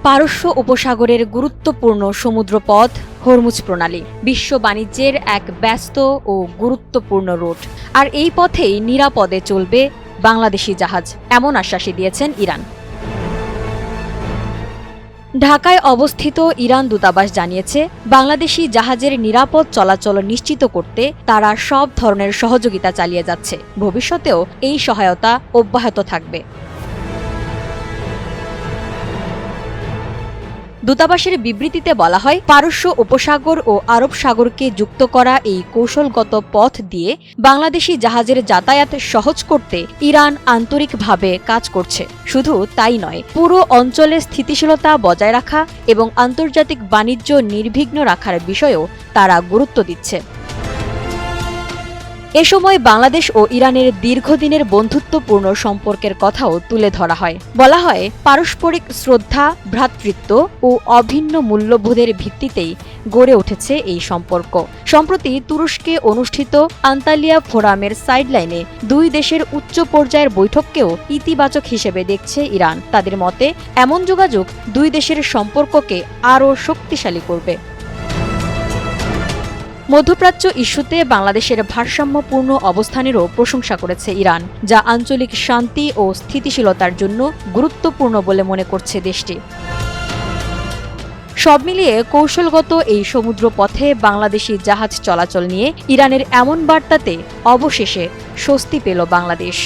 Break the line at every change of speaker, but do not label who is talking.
পারস্য উপসাগরের গুরুত্বপূর্ণ সমুদ্রপথ হরমুজ প্রণালী বিশ্ব বাণিজ্যের এক ব্যস্ত ও গুরুত্বপূর্ণ রুট। আর এই পথেই নিরাপদে চলবে বাংলাদেশি জাহাজ, এমন আশ্বাসই দিয়েছেন ইরান। ঢাকায় অবস্থিত ইরান দূতাবাস জানিয়েছে, বাংলাদেশি জাহাজের নিরাপদ চলাচল নিশ্চিত করতে তারা সব ধরনের সহযোগিতা চালিয়ে যাচ্ছে। ভবিষ্যতেও এই সহায়তা অব্যাহত থাকবে। দূতাবাসের বিবৃতিতে বলা হয়, পারস্য উপসাগর ও আরব সাগরকে যুক্ত করা এই কৌশলগত পথ দিয়ে বাংলাদেশি জাহাজের যাতায়াত সহজ করতে ইরান আন্তরিকভাবে কাজ করছে। শুধু তাই নয়, পুরো অঞ্চলে স্থিতিশীলতা বজায় রাখা এবং আন্তর্জাতিক বাণিজ্য নির্বিঘ্ন রাখার বিষয়েও তারা গুরুত্ব দিচ্ছে। এ সময় বাংলাদেশ ও ইরানের দীর্ঘদিনের বন্ধুত্বপূর্ণ সম্পর্কের কথাও তুলে ধরা হয়। বলা হয়, পারস্পরিক শ্রদ্ধা, ভ্রাতৃত্ব ও অভিন্ন মূল্যবোধের ভিত্তিতেই গড়ে উঠেছে এই সম্পর্ক। সম্প্রতি তুরস্কে অনুষ্ঠিত আন্তালিয়া ফোরামের সাইডলাইনে দুই দেশের উচ্চ পর্যায়ের বৈঠককেও ইতিবাচক হিসেবে দেখছে ইরান। তাদের মতে, এমন যোগাযোগ দুই দেশের সম্পর্ককে আরও শক্তিশালী করবে। মধ্যপ্রাচ্য ইস্যুতে বাংলাদেশের ভারসাম্যপূর্ণ অবস্থানেরও প্রশংসা করেছে ইরান, যা আঞ্চলিক শান্তি ও স্থিতিশীলতার জন্য গুরুত্বপূর্ণ বলে মনে করছে দেশটি। সব মিলিয়ে কৌশলগত এই সমুদ্র পথে বাংলাদেশি জাহাজ চলাচল নিয়ে ইরানের এমন বার্তাতে অবশেষে স্বস্তি পেল বাংলাদেশ।